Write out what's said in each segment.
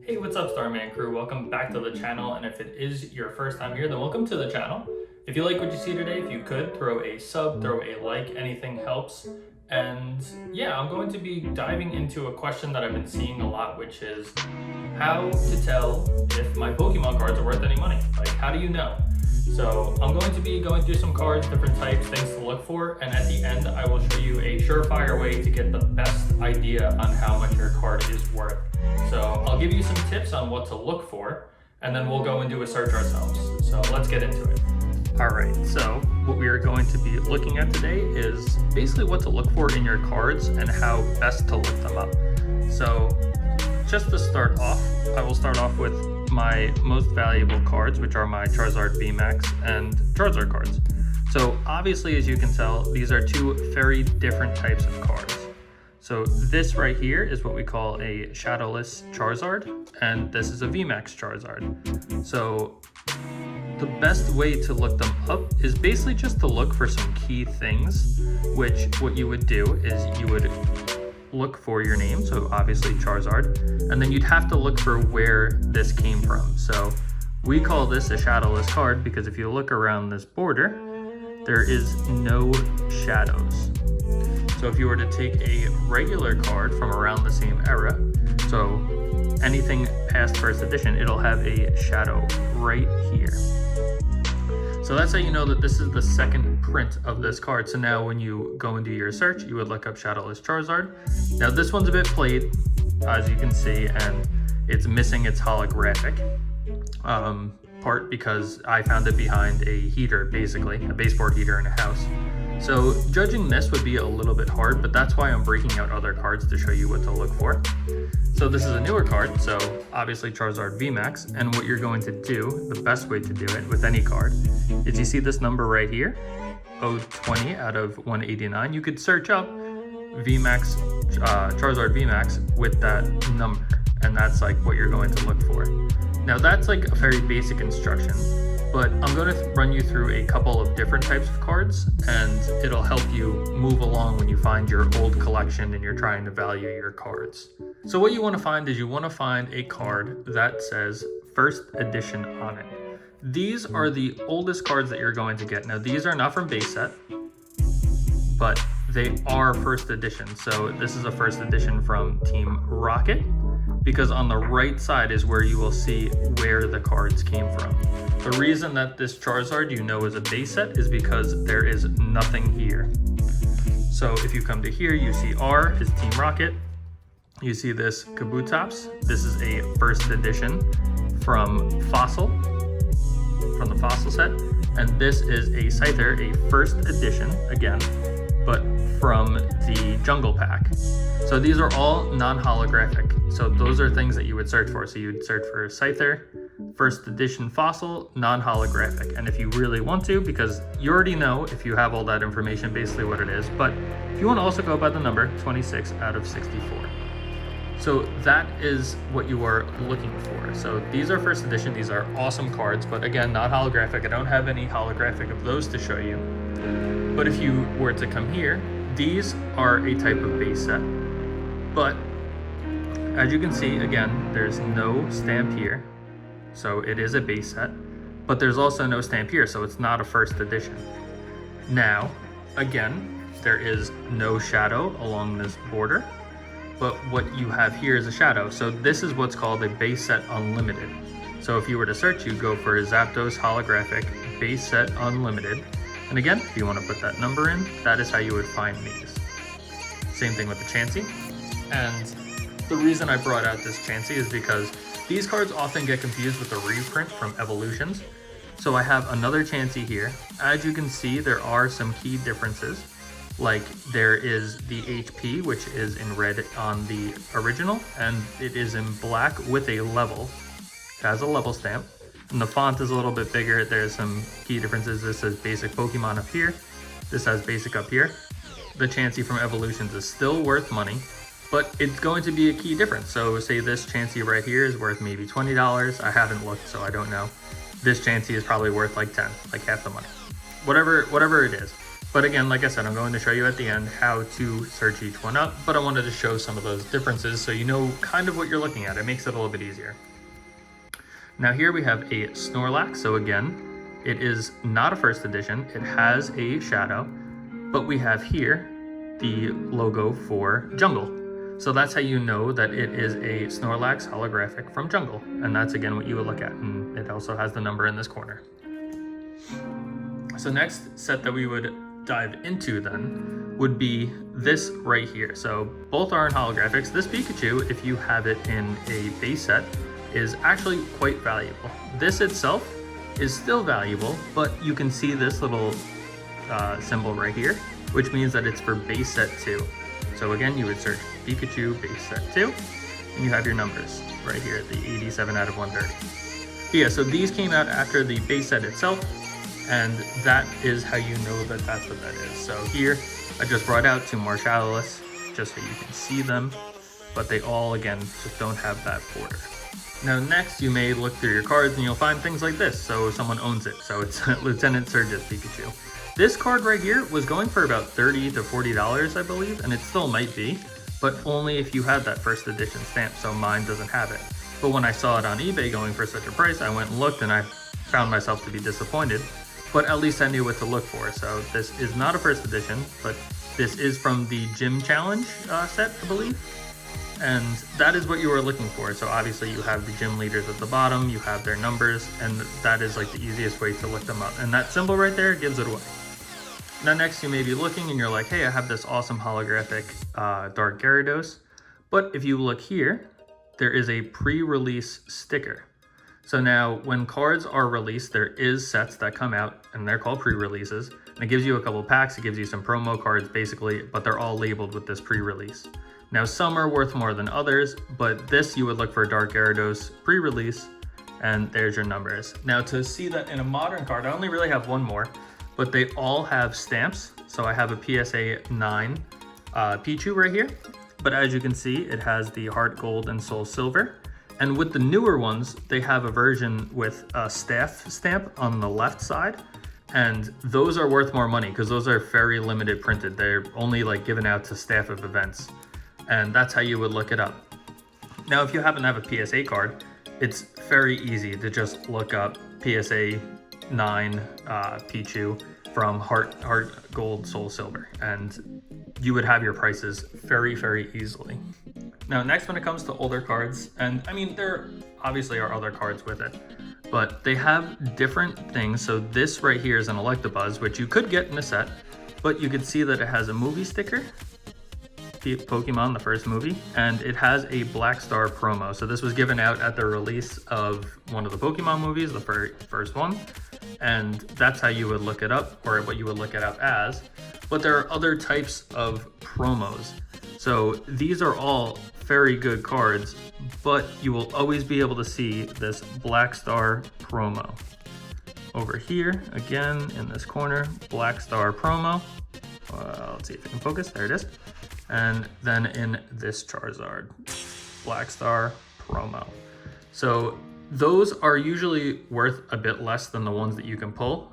Hey, what's up, Starman crew? Welcome back to the channel, and if it is your first time here, then welcome to the channel. If you like what you see today, if you could, throw a sub, throw a like, anything helps. And yeah, I'm going to be diving into a question that I've been seeing a lot, which is how to tell if my Pokemon cards are worth any money. Like, how do you know? So I'm going to be going through some cards, different types, things to look for, and at the end I will show you a surefire way to get the best idea on how much your card is worth. So I'll give you some tips on what to look for, and then we'll go and do a search ourselves. So let's get into it. Alright, so what we are going to be looking at today is basically what to look for in your cards and how best to look them up. So just to start off, I will start off with my most valuable cards, which are my Charizard VMAX and Charizard cards. So obviously, as you can tell, these are two very different types of cards. So this right here is what we call a Shadowless Charizard, and this is a VMAX Charizard. So the best way to look them up is basically just to look for some key things, which what you would do is you would look for your name, so obviously Charizard, and then you'd have to look for where this came from. So we call this a shadowless card because if you look around this border, there is no shadows. So if you were to take a regular card from around the same era, so anything past first edition, it'll have a shadow right here. So that's how you know that this is the second print of this card. So now when you go and do your search, you would look up Shadowless Charizard. Now this one's a bit played, as you can see, and it's missing its holographic part because I found it behind a heater, basically, a baseboard heater in a house. So judging this would be a little bit hard, but that's why I'm breaking out other cards to show you what to look for. So this is a newer card, so obviously Charizard VMAX, and what you're going to do, the best way to do it with any card, is you see this number right here, 020 out of 189. You could search up VMAX, Charizard VMAX with that number, and that's like what you're going to look for. Now that's like a very basic instruction, but I'm going to run you through a couple of different types of cards, and it'll help you move along when you find your old collection and you're trying to value your cards. So what you want to find is you want to find a card that says first edition on it. These are the oldest cards that you're going to get. Now these are not from base set, but they are first edition. So this is a first edition from Team Rocket, because on the right side is where you will see where the cards came from. The reason that this Charizard you know is a base set is because there is nothing here. So if you come to here, you see R is Team Rocket. You see this Kabutops. This is a first edition from Fossil, from the Fossil set. And this is a Scyther, a first edition, again, but from the Jungle Pack. So these are all non-holographic. So those are things that you would search for. So you'd search for Scyther, first edition Fossil, non-holographic. And if you really want to, because you already know if you have all that information basically what it is, but if you want to also go by the number 26 out of 64. So that is what you are looking for. So these are first edition, these are awesome cards, but again, not holographic. I don't have any holographic of those to show you. But if you were to come here, these are a type of base set. But as you can see, again, there's no stamp here. So it is a base set, but there's also no stamp here. So it's not a first edition. Now, again, there is no shadow along this border, but what you have here is a shadow. So this is what's called a base set unlimited. So if you were to search, you go for a Zapdos holographic base set unlimited. And again, if you want to put that number in, that is how you would find these. Same thing with the Chansey. And the reason I brought out this Chansey is because these cards often get confused with the reprint from Evolutions. So I have another Chansey here. As you can see, there are some key differences. Like there is the HP, which is in red on the original, and it is in black with a level. It has a level stamp. And the font is a little bit bigger. There's some key differences. This says basic Pokemon up here. This has basic up here. The Chansey from Evolutions is still worth money, but it's going to be a key difference. So say this Chansey right here is worth maybe $20. I haven't looked, so I don't know. This Chansey is probably worth like 10, like half the money. Whatever it is. But again, like I said, I'm going to show you at the end how to search each one up, but I wanted to show some of those differences so you know kind of what you're looking at. It makes it a little bit easier. Now here we have a Snorlax. So again, it is not a first edition. It has a shadow, but we have here the logo for Jungle. So that's how you know that it is a Snorlax holographic from Jungle. And that's again what you would look at. And it also has the number in this corner. So next set that we would dive into then would be this right here. So both are in holographics. This Pikachu, if you have it in a base set, is actually quite valuable. This itself is still valuable, but you can see this little symbol right here, which means that it's for base set 2. So again, you would search Pikachu base set 2, and you have your numbers right here at the 87 out of 130. But yeah, so these came out after the base set itself, and that is how you know that that's what that is. So here, I just brought out 2 more Shadowless, just so you can see them, but they all, again, just don't have that border. Now next, you may look through your cards and you'll find things like this, so someone owns it. So it's Lieutenant Surge's Pikachu. This card right here was going for about $30 to $40, I believe, and it still might be, but only if you had that first edition stamp, so mine doesn't have it. But when I saw it on eBay going for such a price, I went and looked and I found myself to be disappointed. But at least I knew what to look for. So this is not a first edition, but this is from the Gym Challenge set, I believe. And that is what you are looking for. So obviously you have the gym leaders at the bottom, you have their numbers, and that is like the easiest way to look them up. And that symbol right there gives it away. Now next you may be looking and you're like, hey, I have this awesome holographic Dark Gyarados. But if you look here, there is a pre-release sticker. So now when cards are released, there is sets that come out and they're called pre-releases. And it gives you a couple packs, it gives you some promo cards basically, but they're all labeled with this pre-release. Now some are worth more than others, but this you would look for Dark Gyarados pre-release, and there's your numbers. Now to see that in a modern card, I only really have one more, but they all have stamps. So I have a PSA 9 Pichu right here, but as you can see, it has the Heart Gold and Soul Silver. And with the newer ones, they have a version with a staff stamp on the left side. And those are worth more money because those are very limited printed. They're only like given out to staff of events. And that's how you would look it up. Now, if you happen to have a PSA card, it's very easy to just look up PSA 9 Pichu from Heart Gold, Soul Silver. And you would have your prices very, very easily. Now, next when it comes to older cards, and I mean, there obviously are other cards with it, but they have different things. So this right here is an Electabuzz, which you could get in a set, but you could see that it has a movie sticker, Pokemon, the first movie, and it has a Black Star promo. So this was given out at the release of one of the Pokemon movies, the first one, and that's how you would look it up, or what you would look it up as. But there are other types of promos. So these are all very good cards, but you will always be able to see this Black Star promo. Over here, again, in this corner, Black Star promo. Let's see if I can focus, there it is. And then in this Charizard, Black Star promo. So those are usually worth a bit less than the ones that you can pull,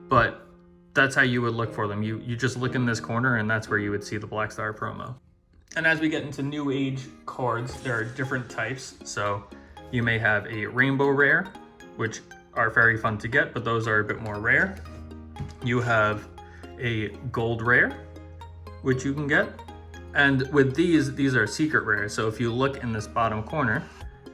but that's how you would look for them. You just look in this corner and that's where you would see the Black Star promo. And as we get into new age cards, there are different types. So you may have a Rainbow Rare, which are very fun to get, but those are a bit more rare. You have a Gold Rare, which you can get. And with these are secret rares. So if you look in this bottom corner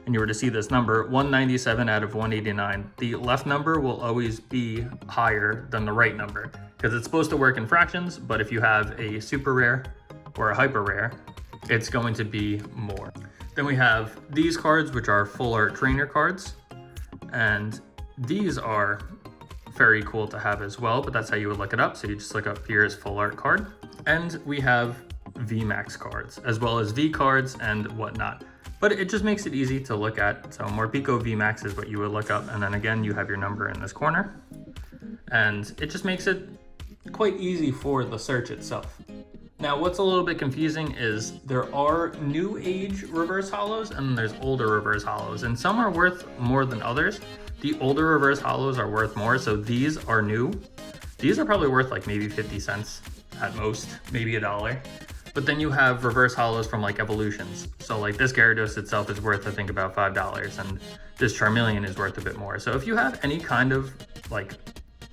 and you were to see this number, 197 out of 189, the left number will always be higher than the right number because it's supposed to work in fractions, but if you have a super rare or a hyper rare, it's going to be more. Then we have these cards, which are full art trainer cards. And these are very cool to have as well, but that's how you would look it up. So you just look up here's full art card. And we have VMAX cards, as well as V cards and whatnot. But it just makes it easy to look at. So Morpeko VMAX is what you would look up. And then again, you have your number in this corner. And it just makes it quite easy for the search itself. Now, what's a little bit confusing is there are new age reverse hollows and there's older reverse hollows, and some are worth more than others. The older reverse hollows are worth more, so these are new. These are probably worth like maybe 50 cents at most, maybe $1. But then you have reverse holos from like Evolutions. So like this Gyarados itself is worth, I think, about $5, and this Charmeleon is worth a bit more. So if you have any kind of like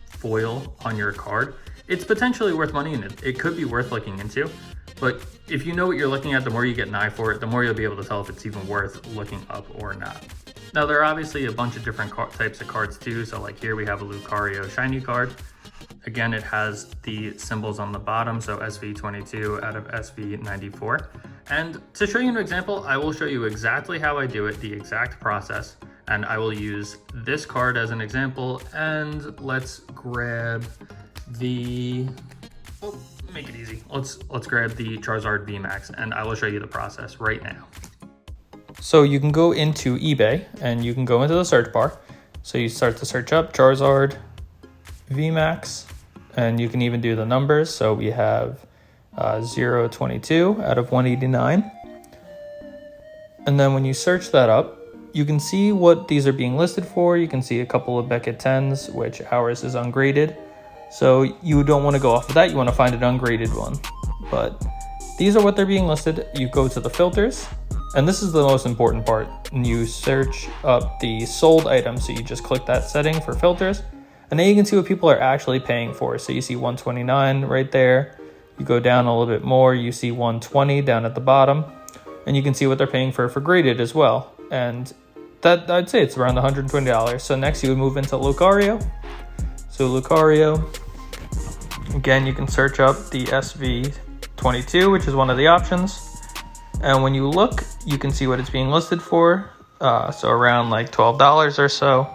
foil on your card, it's potentially worth money, and it could be worth looking into. But if you know what you're looking at, the more you get an eye for it, the more you'll be able to tell if it's even worth looking up or not. Now, there are obviously a bunch of different types of cards too. So like here we have a Lucario shiny card. Again, it has the symbols on the bottom, so SV22 out of SV94. And to show you an example, I will show you exactly how I do it, the exact process. And I will use this card as an example. And let's grab the, make it easy. Let's grab the Charizard VMAX, and I will show you the process right now. So you can go into eBay and you can go into the search bar. So you start to search up Charizard VMAX, and you can even do the numbers. So we have 022 out of 189. And then when you search that up, you can see what these are being listed for. You can see a couple of Beckett 10s, which ours is ungraded. So you don't want to go off of that. You want to find an ungraded one. But these are what they're being listed. You go to the filters, and this is the most important part. And you search up the sold items. So you just click that setting for filters, and then you can see what people are actually paying for. So you see 129 right there. You go down a little bit more, you see 120 down at the bottom, and you can see what they're paying for graded as well. And that, I'd say it's around $120. So next you would move into Lucario. So Lucario, again, you can search up the SV22, which is one of the options. And when you look, you can see what it's being listed for. So around like $12 or so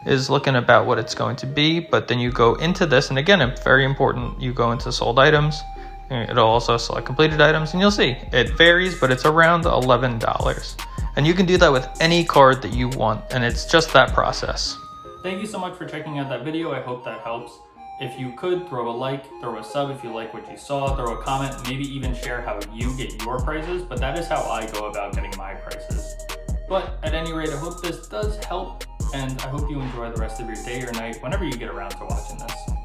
is looking about what it's going to be. But then you go into this, and again, it's very important. You go into sold items. It'll also select completed items, and you'll see it varies, but it's around $11. And you can do that with any card that you want, and it's just that process. Thank you so much for checking out that video. I hope that helps. If you could, throw a like, throw a sub if you like what you saw, throw a comment, maybe even share how you get your prices, but that is how I go about getting my prices. But at any rate, I hope this does help, and I hope you enjoy the rest of your day or night whenever you get around to watching this.